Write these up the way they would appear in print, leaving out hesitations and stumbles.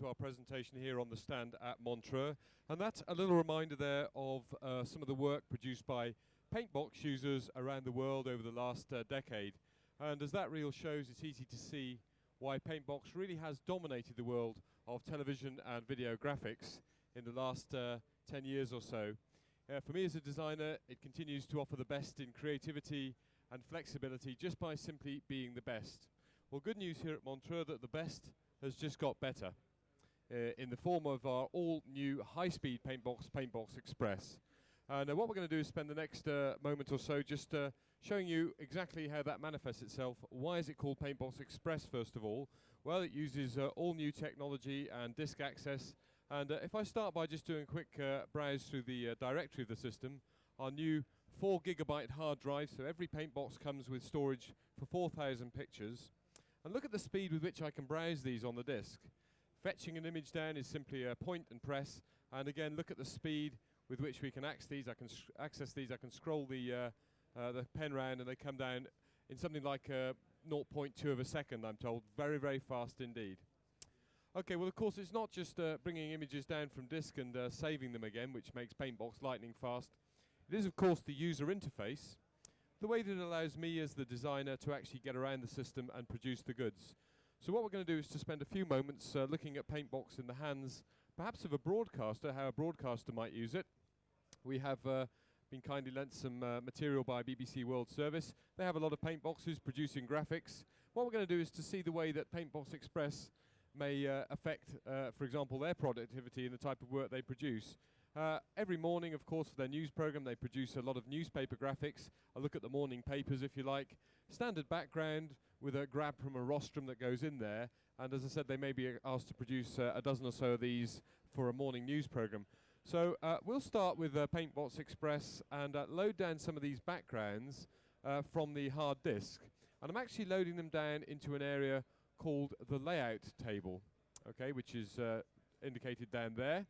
our presentation here on the stand at Montreux. And that's a little reminder there of some of the work produced by Paintbox users around the world over the last decade. And as that reel shows, it's easy to see why Paintbox really has dominated the world of television and video graphics in the last 10 years or so. For me as a designer, it continues to offer the best in creativity and flexibility just by simply being the best. Well, good news here at Montreux that the best has just got better in the form of our all-new high-speed Paintbox Express. And what we're going to do is spend the next moment or so just showing you exactly how that manifests itself. Why is it called Paintbox Express, first of all? Well, it uses all new technology and disk access. And if I start by just doing a quick browse through the directory of the system, our new 4 GB hard drive, so every Paintbox comes with storage for 4,000 pictures. And look at the speed with which I can browse these on the disk. Fetching an image down is simply a point and press. And again, look at the speed with which we can access these. I can scroll the pen round and they come down in something like 0.2 of a second, I'm told. Very, very fast indeed. Okay, well, of course, it's not just bringing images down from disk and saving them again, which makes Paintbox lightning fast. It is, of course, the user interface, the way that it allows me as the designer to actually get around the system and produce the goods. So what we're going to do is to spend a few moments looking at Paintbox in the hands, perhaps of a broadcaster, how a broadcaster might use it. We have been kindly lent some material by BBC World Service. They have a lot of Paintboxes producing graphics. What we're going to do is to see the way that Paintbox Express may affect, for example, their productivity and the type of work they produce. Every morning, of course, for their news program, they produce a lot of newspaper graphics. A look at the morning papers, if you like. Standard background with a grab from a rostrum that goes in there. And as I said, they may be asked to produce a dozen or so of these for a morning news program. So we'll start with Paintbox Express and load down some of these backgrounds from the hard disk. And I'm actually loading them down into an area called the layout table, okay, which is indicated down there.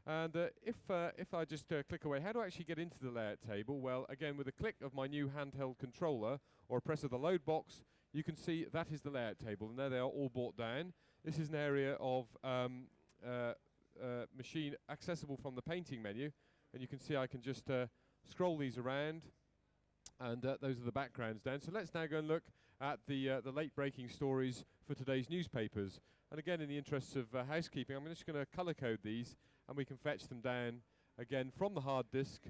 And if I just click away, how do I actually get into the layout table? Well, again, with a click of my new handheld controller or a press of the load box, you can see that is the layout table, and there they are all brought down. This is an area of machine accessible from the painting menu, and you can see I can just scroll these around, and those are the backgrounds down. So let's now go and look at the late breaking stories for today's newspapers. And again, in the interests of housekeeping, I'm just going to color code these, and we can fetch them down again from the hard disk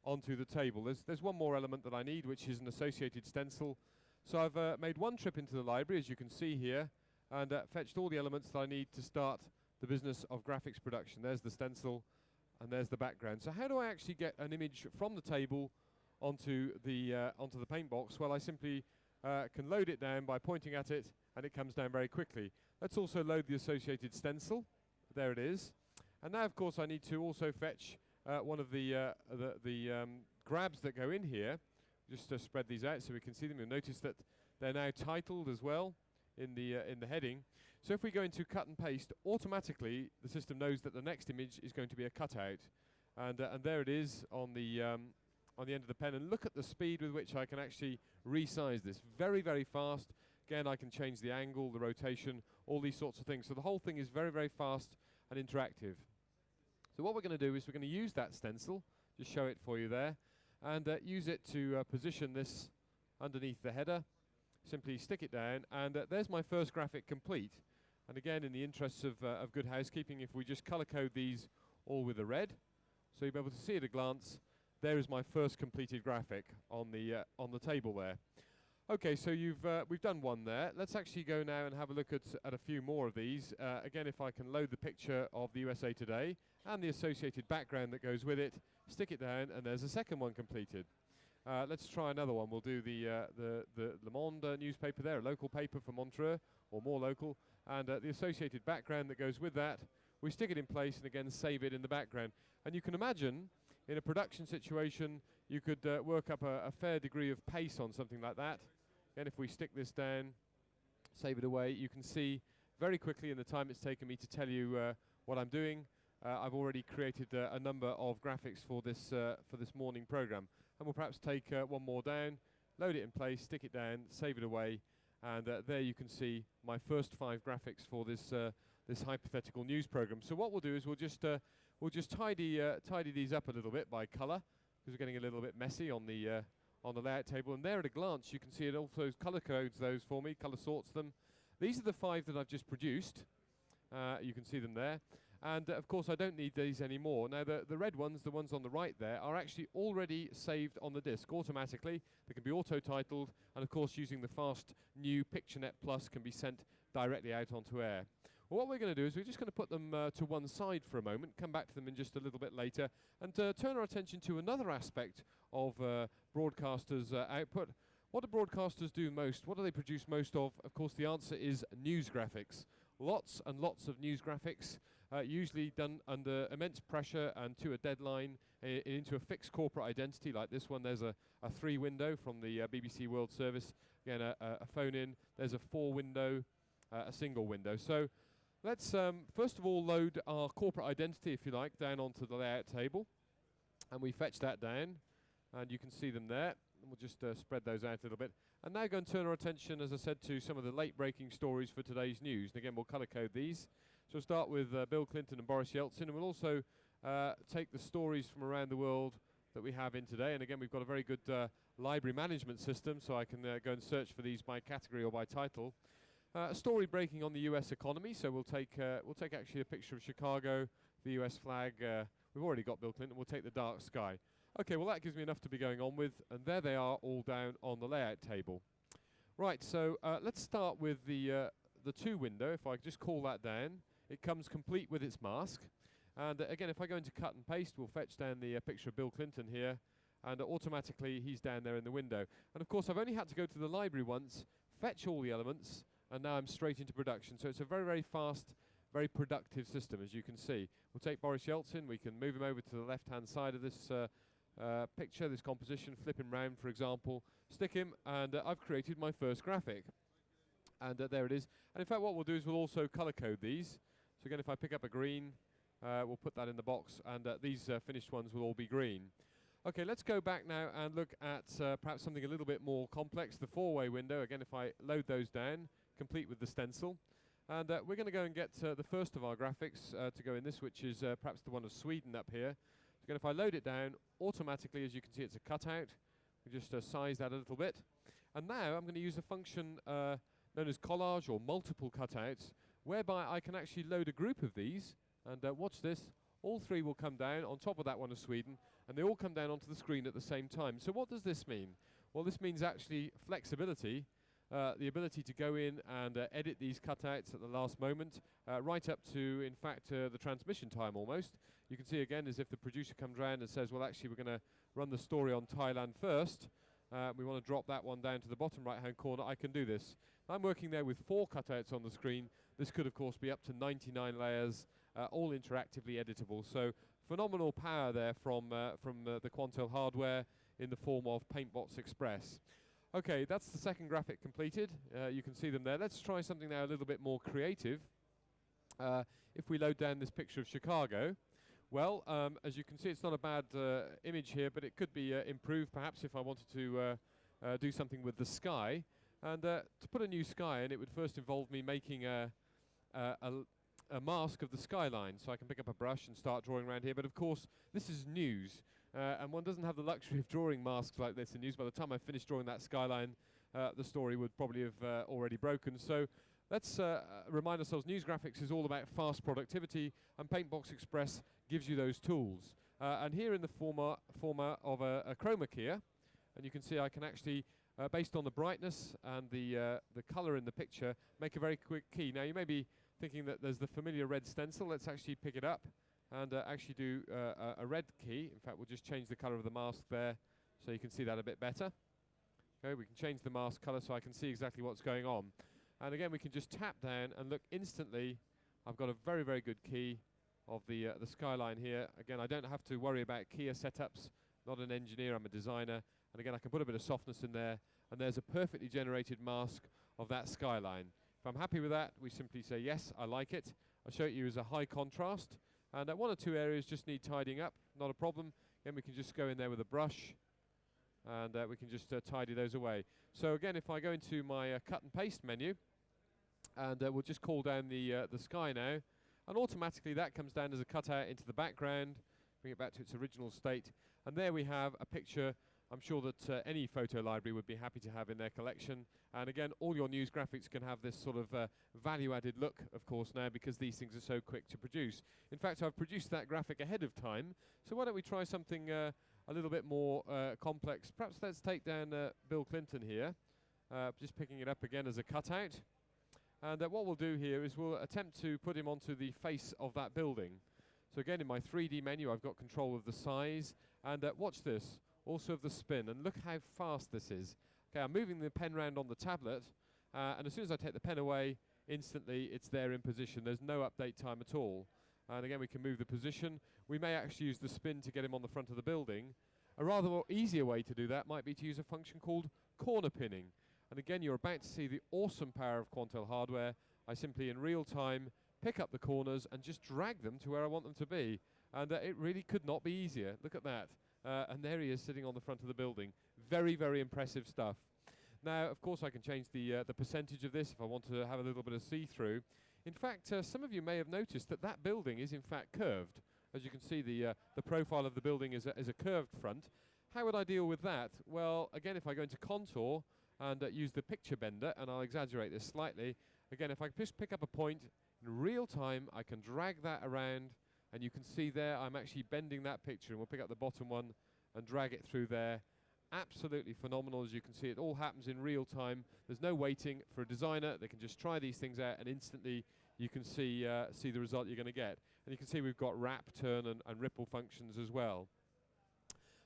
onto the table. There's one more element that I need, which is an associated stencil. So I've made one trip into the library, as you can see here, and fetched all the elements that I need to start the business of graphics production. There's the stencil, and there's the background. So how do I actually get an image from the table onto the Paintbox? Well, I simply can load it down by pointing at it, and it comes down very quickly. Let's also load the associated stencil. There it is. And now, of course, I need to also fetch one of the grabs that go in here, just to spread these out so we can see them. You'll notice that they're now titled as well in the heading. So if we go into cut and paste, automatically the system knows that the next image is going to be a cutout, and there it is on the end of the pen. And look at the speed with which I can actually resize this. Very, very fast. Again, I can change the angle, the rotation, all these sorts of things. So the whole thing is very, very fast and interactive. So what we're going to do is we're going to use that stencil, just show it for you there, and use it to position this underneath the header. Simply stick it down, and there's my first graphic complete. And again, in the interests of good housekeeping, if we just color code these all with a red, so you'll be able to see at a glance, there is my first completed graphic on the table there. Okay, so we've done one there. Let's actually go now and have a look at a few more of these. Again, if I can load the picture of the USA Today and the associated background that goes with it, stick it down, and there's a second one completed. Let's try another one. We'll do the Le Monde newspaper there, a local paper for Montreux, or more local, and the associated background that goes with that. We stick it in place and again save it in the background. And you can imagine, in a production situation, you could work up a fair degree of pace on something like that. And if we stick this down, save it away, you can see very quickly in the time it's taken me to tell you what I'm doing. I've already created a number of graphics for this morning program, and we'll perhaps take one more down, load it in place, stick it down, save it away, and there you can see my first 5 graphics for this this hypothetical news program. So what we'll do is we'll just tidy these up a little bit by colour, because we're getting a little bit messy on the layout table. And there at a glance, you can see it also colour codes those for me, colour sorts them. These are the 5 that I've just produced. You can see them there. And of course I don't need these anymore. Now the red ones, the ones on the right there, are actually already saved on the disk automatically. They can be auto-titled, and of course using the fast new PictureNet Plus can be sent directly out onto air. Well, what we're going to do is we're just going to put them to one side for a moment, come back to them in just a little bit later, and turn our attention to another aspect of broadcasters' output. What do broadcasters do most? What do they produce most of? Of course the answer is news graphics. Lots and lots of news graphics. Usually done under immense pressure and to a deadline into a fixed corporate identity like this one. There's a 3 window from the BBC World Service. Again, a phone in. There's a 4 window, a single window. So let's first of all load our corporate identity, if you like, down onto the layout table. And we fetch that down. And you can see them there. And we'll just spread those out a little bit. And now go and turn our attention, as I said, to some of the late-breaking stories for today's news. And again, we'll colour code these. So we'll start with Bill Clinton and Boris Yeltsin, and we'll also take the stories from around the world that we have in today. And again, we've got a very good library management system, so I can go and search for these by category or by title. A story breaking on the US economy, so we'll take actually a picture of Chicago, the US flag. We've already got Bill Clinton. We'll take the dark sky. Okay, well that gives me enough to be going on with, and there they are all down on the layout table. Right, so let's start with the 2 window. If I just call that down, it comes complete with its mask. And again, if I go into cut and paste, we'll fetch down the picture of Bill Clinton here, and automatically he's down there in the window. And of course, I've only had to go to the library once, fetch all the elements, and now I'm straight into production. So it's a very, very fast, very productive system, as you can see. We'll take Boris Yeltsin, we can move him over to the left-hand side of this picture, this composition, flip him round, for example, stick him, and I've created my first graphic. And there it is. And in fact, what we'll do is we'll also colour code these. So again, if I pick up a green, we'll put that in the box, and these finished ones will all be green. Okay, let's go back now and look at perhaps something a little bit more complex, the 4-way window. Again, if I load those down, complete with the stencil. And we're going to go and get the first of our graphics to go in this, which is perhaps the one of Sweden up here. So again, if I load it down, automatically, as you can see, it's a cutout. We just size that a little bit. And now I'm going to use a function known as collage or multiple cutouts, whereby I can actually load a group of these. And watch this. All 3 will come down on top of that one of Sweden, and they all come down onto the screen at the same time. So what does this mean? Well, this means actually flexibility, the ability to go in and edit these cutouts at the last moment, right up to, in fact, the transmission time almost. You can see again as if the producer comes around and says, well, actually, we're going to run the story on Thailand first. We want to drop that one down to the bottom right-hand corner. I can do this. I'm working there with 4 cutouts on the screen. This could, of course, be up to 99 layers, all interactively editable. So phenomenal power there from the Quantel hardware in the form of Paintbox Express. Okay, that's the second graphic completed. You can see them there. Let's try something now a little bit more creative. If we load down this picture of Chicago, well, as you can see, it's not a bad image here, but it could be improved perhaps if I wanted to do something with the sky. And to put a new sky in, it would first involve me making a mask of the skyline. So I can pick up a brush and start drawing around here. But of course, this is news. And one doesn't have the luxury of drawing masks like this in news. By the time I finish drawing that skyline, the story would probably have already broken. So let's remind ourselves, news graphics is all about fast productivity, and Paintbox Express gives you those tools. And here in the format of a chroma keyer, and you can see I can actually, based on the brightness and the colour in the picture, make a very quick key. Now you may be thinking that there's the familiar red stencil. Let's actually pick it up and actually do a red key. In fact, we'll just change the colour of the mask there so you can see that a bit better. Okay, we can change the mask colour so I can see exactly what's going on. And again, we can just tap down and look instantly. I've got a very, very good key of the skyline here. Again, I don't have to worry about keyer setups. Not an engineer, I'm a designer. And again, I can put a bit of softness in there, and there's a perfectly generated mask of that skyline. If I'm happy with that, we simply say, yes, I like it. I'll show it you as a high contrast. And one or two areas just need tidying up, not a problem. Then we can just go in there with a brush, and we can just tidy those away. So again, if I go into my cut and paste menu, And we'll just call down the sky now, and automatically that comes down as a cutout into the background, bring it back to its original state, and there we have a picture I'm sure that any photo library would be happy to have in their collection. And again, all your news graphics can have this sort of value-added look, of course, now, because these things are so quick to produce. In fact, I've produced that graphic ahead of time, so why don't we try something a little bit more complex. Perhaps let's take down Bill Clinton here, just picking it up again as a cutout. And what we'll do here is we'll attempt to put him onto the face of that building. So again, in my 3D menu, I've got control of the size, and watch this, also of the spin, and look how fast this is. Okay, I'm moving the pen round on the tablet, and as soon as I take the pen away, instantly it's there in position. There's no update time at all. And again, we can move the position. We may actually use the spin to get him on the front of the building. A rather more easier way to do that might be to use a function called corner pinning. And again, you're about to see the awesome power of Quantel hardware. I simply, in real time, pick up the corners and just drag them to where I want them to be. And it really could not be easier. Look at that. And there he is sitting on the front of the building. Very, very impressive stuff. Now, of course, I can change the percentage of this if I want to have a little bit of see-through. In fact, some of you may have noticed that that building is in fact curved. As you can see, the profile of the building is a curved front. How would I deal with that? Well, again, if I go into Contour and use the picture bender, and I'll exaggerate this slightly. Again, if I just pick up a point in real time, I can drag that around, and you can see there I'm actually bending that picture, and we'll pick up the bottom one and drag it through there. Absolutely phenomenal. As you can see, it all happens in real time. There's no waiting for a designer. They can just try these things out, and instantly you can see the result you're going to get. And you can see we've got wrap, turn, and ripple functions as well.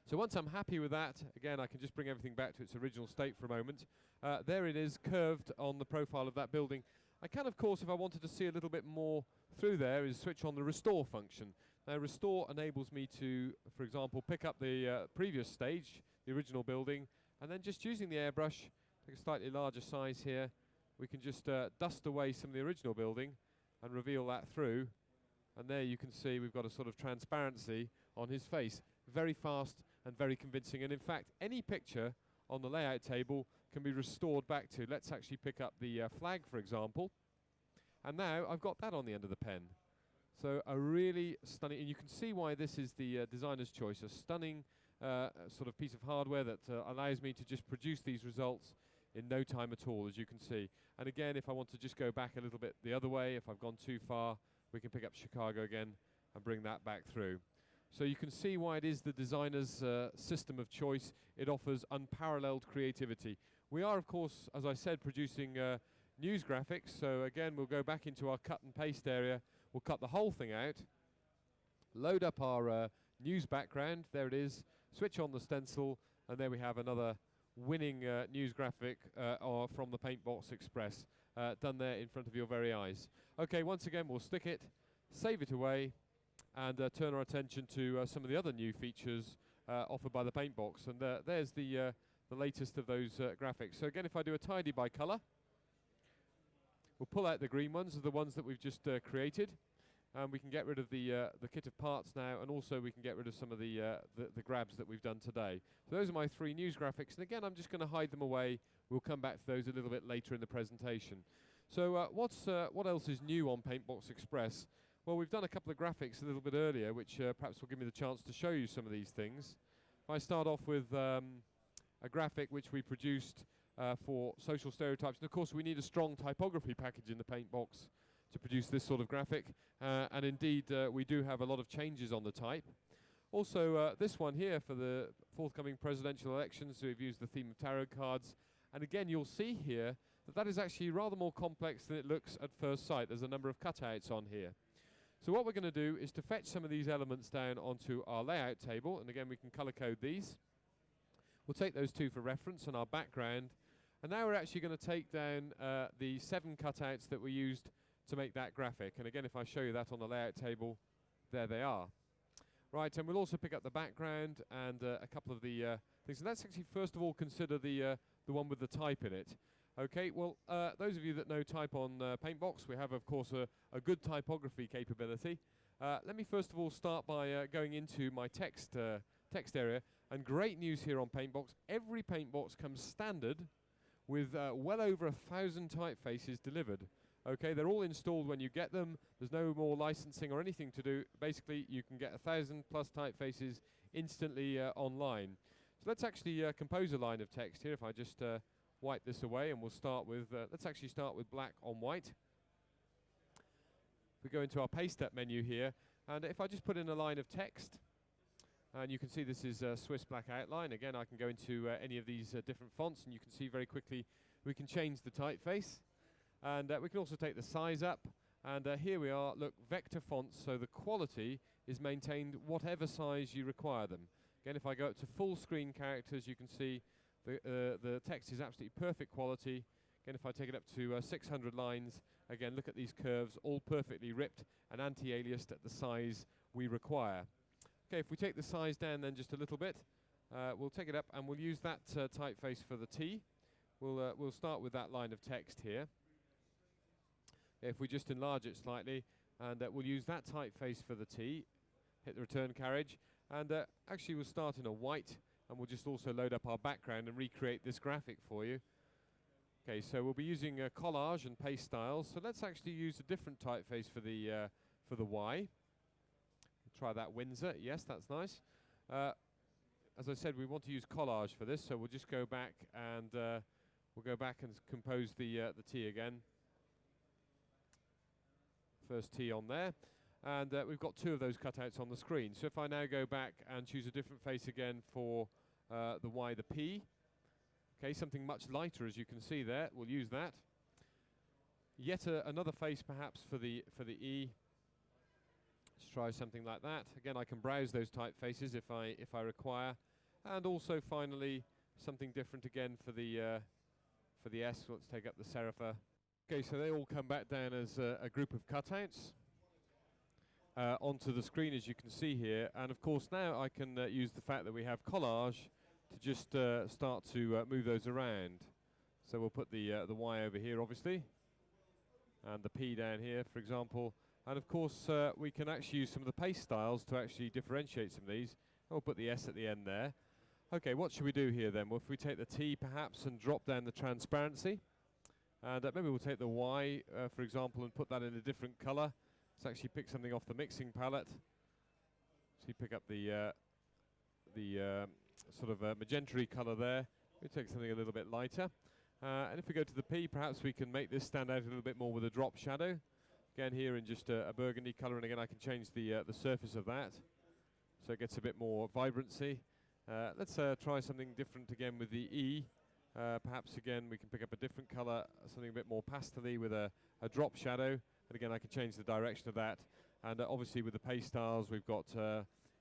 So once I'm happy with that, again, I can just bring everything back to its original state for a moment. There it is, curved on the profile of that building. I can, of course, if I wanted to see a little bit more through there, is switch on the restore function. Now, restore enables me to, for example, pick up the previous stage, the original building, and then just using the airbrush, take a slightly larger size here, we can just dust away some of the original building and reveal that through. And there you can see we've got a sort of transparency on his face. Very fast and very convincing. And in fact, any picture on the layout table can be restored back to. Let's actually pick up the flag, for example. And now I've got that on the end of the pen. So a really stunning, and you can see why this is the designer's choice, a stunning sort of piece of hardware that allows me to just produce these results in no time at all, as you can see. And again, if I want to just go back a little bit the other way, if I've gone too far, we can pick up Chicago again and bring that back through. So you can see why it is the designer's system of choice. It offers unparalleled creativity. We are, of course, as I said, producing news graphics. So again, we'll go back into our cut and paste area. We'll cut the whole thing out, load up our news background. There it is. Switch on the stencil, and there we have another winning news graphic from the Paintbox Express, done there in front of your very eyes. Okay, once again, we'll stick it, save it away, and turn our attention to some of the other new features offered by the Paintbox. And there's the latest of those graphics. So again, if I do a tidy by color, we'll pull out the green ones, the ones that we've just created. We can get rid of the kit of parts now, and also we can get rid of some of the grabs that we've done today. So those are my three news graphics, and again, I'm just going to hide them away. We'll come back to those a little bit later in the presentation. So what else is new on Paintbox Express? Well, we've done a couple of graphics a little bit earlier, which perhaps will give me the chance to show you some of these things. If I start off with a graphic which we produced for social stereotypes, and of course we need a strong typography package in the Paintbox to produce this sort of graphic, and indeed we do have a lot of changes on the type. Also this one here for the forthcoming presidential elections, so we've used the theme of tarot cards, and again you'll see here that is actually rather more complex than it looks at first sight. There's a number of cutouts on here. So what we're going to do is to fetch some of these elements down onto our layout table, and again we can color code these. We'll take those two for reference on our background, and now we're actually going to take down the 7 cutouts that we used to make that graphic. And again, if I show you that on the layout table, there they are. Right, and we'll also pick up the background and a couple of the things. And let's actually first of all consider the one with the type in it. Okay, well, those of you that know type on Paintbox, we have, of course, a good typography capability. Let me first of all start by going into my text area. And great news here on Paintbox. Every Paintbox comes standard with well over 1,000 typefaces delivered. Okay, they're all installed when you get them. There's no more licensing or anything to do. Basically, you can get 1,000 plus typefaces instantly online. So let's actually compose a line of text here. If I just wipe this away, and we'll start with, let's actually start with black on white. We go into our paste step menu here, and if I just put in a line of text, and you can see this is Swiss black outline. Again, I can go into any of these different fonts, and you can see very quickly we can change the typeface. And we can also take the size up, and here we are, look, vector fonts, so the quality is maintained whatever size you require them. Again, if I go up to full screen characters, you can see the text is absolutely perfect quality. Again, if I take it up to 600 lines, again, look at these curves, all perfectly ripped and anti-aliased at the size we require. Okay, if we take the size down then just a little bit, we'll take it up and we'll use that typeface for the T. We'll start with that line of text here. If we just enlarge it slightly, and we'll use that typeface for the T, hit the return carriage, and actually we'll start in a white, and we'll just also load up our background and recreate this graphic for you. Okay, so we'll be using collage and paste styles, so let's actually use a different typeface for the Y. Try that Windsor, yes, that's nice. As I said, we want to use collage for this, so we'll just go back and we'll go back and compose the T again. First T on there, and we've got two of those cutouts on the screen. So if I now go back and choose a different face again for the Y, the P, okay, something much lighter as you can see there, we'll use that. Yet another face perhaps for the E. Let's try something like that. Again, I can browse those typefaces if I require, and also finally something different again for the S. Let's take up the Serifa. Okay, so they all come back down as a group of cutouts onto the screen, as you can see here. And of course now I can use the fact that we have collage to just start to move those around. So we'll put the Y over here, obviously, and the P down here, for example. And of course we can actually use some of the paste styles to actually differentiate some of these. We'll put the S at the end there. Okay, what should we do here then? Well, if we take the T perhaps and drop down the transparency. And maybe we'll take the Y, for example, and put that in a different color. Let's actually pick something off the mixing palette. So you pick up the sort of magenta-y color there. We take something a little bit lighter. And if we go to the P, perhaps we can make this stand out a little bit more with a drop shadow. Again, here in just a burgundy color, and again, I can change the surface of that, so it gets a bit more vibrancy. Let's try something different again with the E. Perhaps again we can pick up a different color, something a bit more pastel-y with a drop shadow, and again I can change the direction of that. And obviously with the paste styles we've got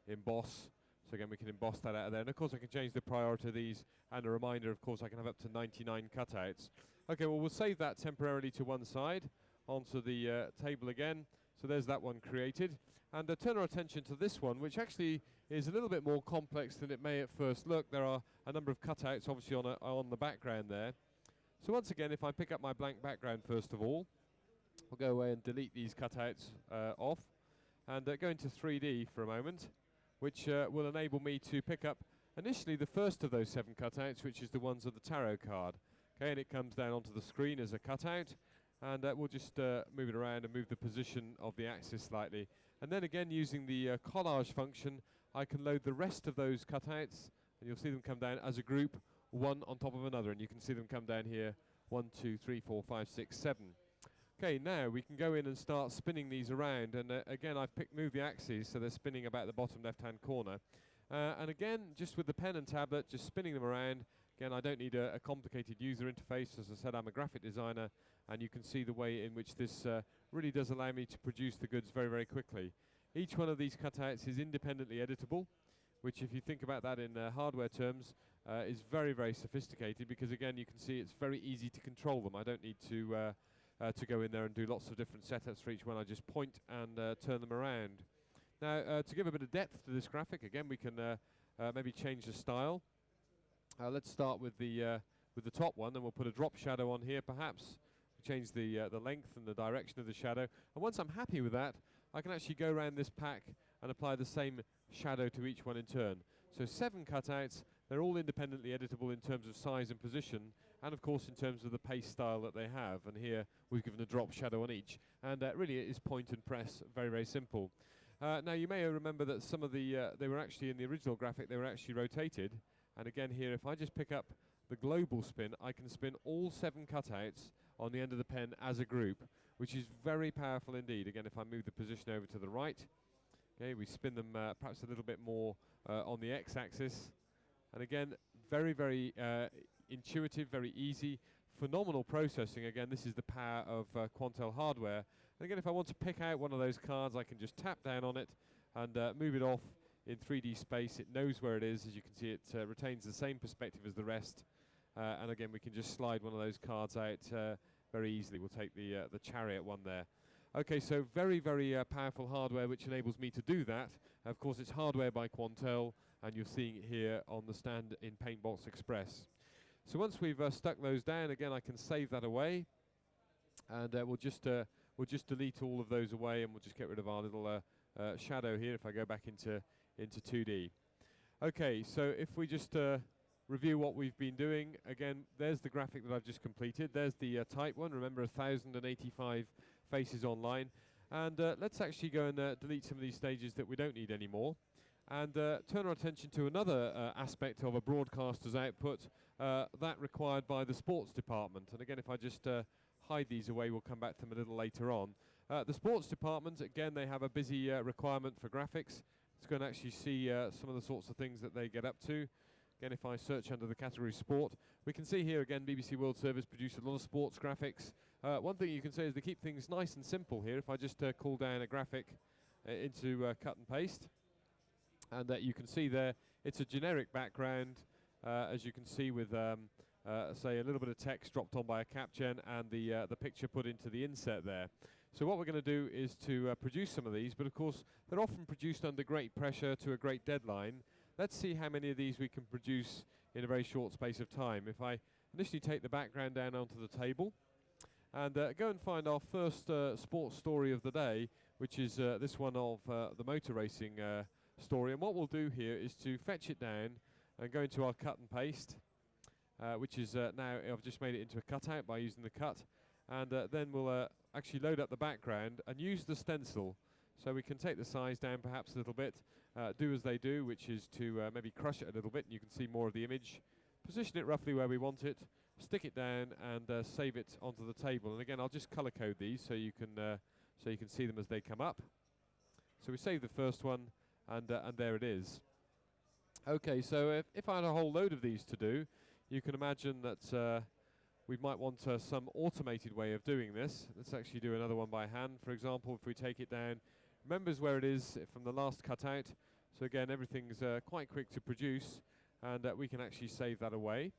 emboss, so again we can emboss that out of there. And of course I can change the priority of these, and a reminder, of course, I can have up to 99 cutouts. Okay, well we'll save that temporarily to one side onto the table again. So there's that one created, and turn our attention to this one, which actually is a little bit more complex than it may at first look. There are a number of cutouts obviously on the background there. So once again, if I pick up my blank background first of all, we'll go away and delete these cutouts off, and go into 3D for a moment, which will enable me to pick up initially the first of those 7 cutouts, which is the ones of the tarot card. Okay, and it comes down onto the screen as a cutout, and we'll just move it around and move the position of the axis slightly. And then again, using the collage function, I can load the rest of those cutouts, and you'll see them come down as a group, one on top of another, and you can see them come down here, 1, 2, 3, 4, 5, 6, 7. Okay, now we can go in and start spinning these around, and again I've moved the axes so they're spinning about the bottom left hand corner. And again, just with the pen and tablet, just spinning them around. Again, I don't need a complicated user interface. As I said, I'm a graphic designer, and you can see the way in which this really does allow me to produce the goods very, very quickly. Each one of these cutouts is independently editable, which, if you think about that in hardware terms, is very, very sophisticated, because again you can see it's very easy to control them. I don't need to go in there and do lots of different setups for each one. I just point and turn them around. Now, to give a bit of depth to this graphic, again we can maybe change the style. Let's start with the top one, and we'll put a drop shadow on here perhaps. Change the length and the direction of the shadow, and once I'm happy with that, I can actually go around this pack and apply the same shadow to each one in turn. So 7 cutouts, They're all independently editable in terms of size and position, and of course in terms of the paste style that they have. And here we've given a drop shadow on each, and really it is point and press, very, very simple. Now you may remember that some of the, they were actually in the original graphic, they were actually rotated. And again here, if I just pick up the global spin, I can spin all 7 cutouts on the end of the pen as a group, which is very powerful indeed. Again, if I move the position over to the right, okay, we spin them perhaps a little bit more on the x-axis. And again, very, very intuitive, very easy, phenomenal processing. Again, this is the power of Quantel hardware. And again, if I want to pick out one of those cards, I can just tap down on it and move it off in 3D space. It knows where it is. As you can see, it retains the same perspective as the rest. And again, we can just slide one of those cards out very easily. We'll take the Chariot one there. Okay, so very, very powerful hardware which enables me to do that. Of course, it's hardware by Quantel, and you're seeing it here on the stand in Paintbox Express. So once we've stuck those down, again, I can save that away, and we'll just delete all of those away, and we'll just get rid of our little shadow here if I go back into 2D. Okay, so if we just review what we've been doing, again, there's the graphic that I've just completed. There's the type one. Remember, 1,085 faces online. And let's actually go and delete some of these stages that we don't need anymore, and turn our attention to another aspect of a broadcaster's output, that required by the sports department. And again, if I just hide these away, we'll come back to them a little later on. The sports department, again, they have a busy requirement for graphics. Let's go and actually see some of the sorts of things that they get up to. Again, if I search under the category sport, we can see here again BBC World Service produce a lot of sports graphics. One thing you can say is they keep things nice and simple here. If I just call down a graphic into cut and paste, and you can see there it's a generic background, as you can see, with say a little bit of text dropped on by a caption and the picture put into the inset there. So what we're going to do is to produce some of these, but of course they're often produced under great pressure to a great deadline. Let's see how many of these we can produce in a very short space of time. If I initially take the background down onto the table and go and find our first sports story of the day, which is this one of the motor racing story. And what we'll do here is to fetch it down and go into our cut and paste, which is now I've just made it into a cutout by using the cut, and then we'll actually load up the background and use the stencil. So we can take the size down perhaps a little bit, do as they do, which is to maybe crush it a little bit, and you can see more of the image. Position it roughly where we want it, stick it down, and save it onto the table. And again, I'll just color code these so you can see them as they come up. So we save the first one, and there it is. Okay, so if I had a whole load of these to do, you can imagine that we might want some automated way of doing this. Let's actually do another one by hand. For example, if we take it down, remembers where it is from the last cutout. So again, everything's quite quick to produce, and we can actually save that away.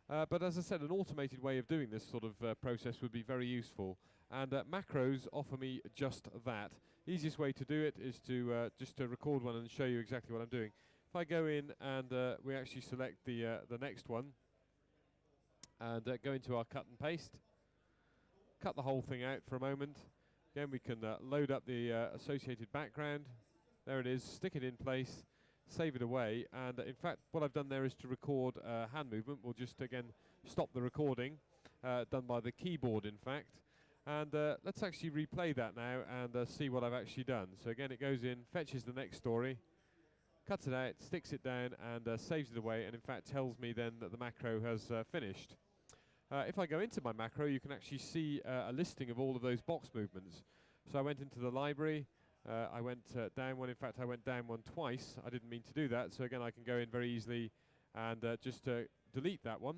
But as I said, an automated way of doing this sort of process would be very useful. And macros offer me just that. Easiest way to do it is to just to record one and show you exactly what I'm doing. If I go in and we actually select the next one, and go into our cut and paste, cut the whole thing out for a moment. Again, we can load up the associated background. There it is, stick it in place, save it away, and in fact what I've done there is to record hand movement. We'll just again stop the recording, done by the keyboard in fact, and let's actually replay that now and see what I've actually done. So again, it goes in, fetches the next story, cuts it out, sticks it down, and saves it away, and in fact tells me then that the macro has finished. If I go into my macro, you can actually see a listing of all of those box movements. So I went into the library, I went down one. In fact, I went down one twice. I didn't mean to do that. So again, I can go in very easily and just delete that one.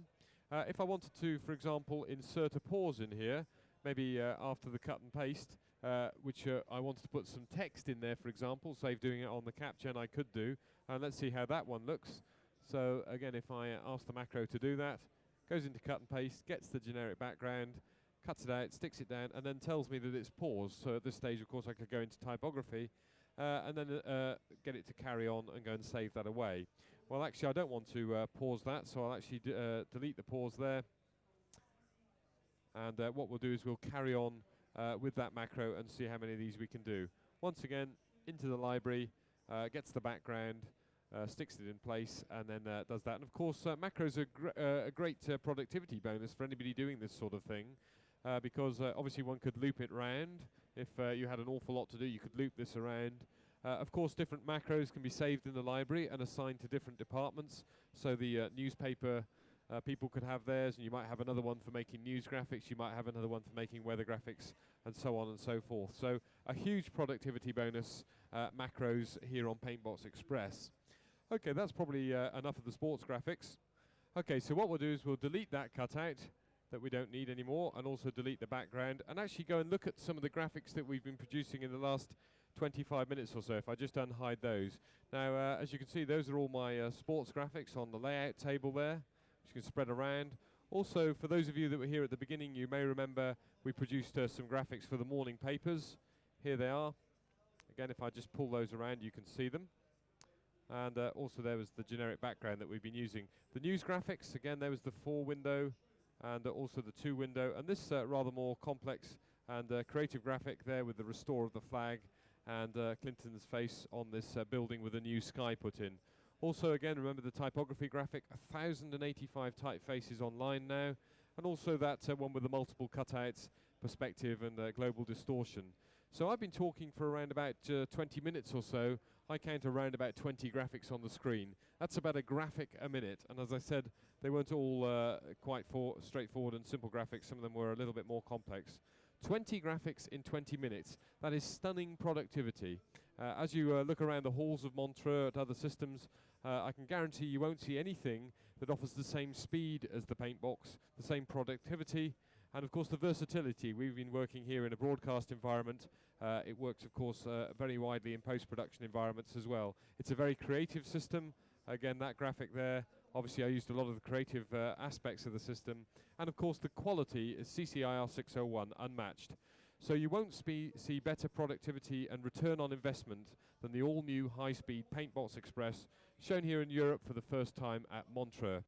If I wanted to, for example, insert a pause in here, maybe after the cut and paste, which I wanted to put some text in there, for example, save doing it on the caption, I could do. And let's see how that one looks. So again, if I ask the macro to do that, goes into cut and paste, gets the generic background, cuts it out, sticks it down, and then tells me that it's paused. So at this stage, of course, I could go into typography and then get it to carry on and go and save that away. Well, actually, I don't want to pause that, so I'll actually delete the pause there. And what we'll do is we'll carry on with that macro and see how many of these we can do. Once again, into the library, gets the background, sticks it in place, and then does that. And of course, macros are a great productivity bonus for anybody doing this sort of thing, because obviously one could loop it round. If you had an awful lot to do, you could loop this around. Of course, different macros can be saved in the library and assigned to different departments. So the newspaper people could have theirs, and you might have another one for making news graphics, you might have another one for making weather graphics, and so on and so forth. So a huge productivity bonus, macros here on Paintbox Express. Okay, that's probably enough of the sports graphics. Okay, so what we'll do is we'll delete that cutout that we don't need anymore, and also delete the background, and actually go and look at some of the graphics that we've been producing in the last 25 minutes or so, if I just unhide those. Now, as you can see, those are all my sports graphics on the layout table there, which you can spread around. Also, for those of you that were here at the beginning, you may remember we produced some graphics for the morning papers. Here they are. Again, if I just pull those around, you can see them. And also there was the generic background that we've been using. The news graphics, again, there was the 4 window and also the 2 window. And this rather more complex and creative graphic there with the restore of the flag and Clinton's face on this building with a new sky put in. Also, again, remember the typography graphic, 1,085 typefaces online now, and also that one with the multiple cutouts, perspective and global distortion. So I've been talking for around about 20 minutes or so. I count around about 20 graphics on the screen. That's about a graphic a minute, and as I said, they weren't all quite straightforward and simple graphics. Some of them were a little bit more complex. 20 graphics in 20 minutes. That is stunning productivity. As you look around the halls of Montreux at other systems, I can guarantee you won't see anything that offers the same speed as the Paintbox, the same productivity, and of course the versatility. We've been working here in a broadcast environment. It works, of course, very widely in post-production environments as well. It's a very creative system. Again, that graphic there, obviously I used a lot of the creative aspects of the system. And of course the quality is CCIR 601, unmatched. So you won't see better productivity and return on investment than the all-new high-speed Paintbox Express, shown here in Europe for the first time at Montreux.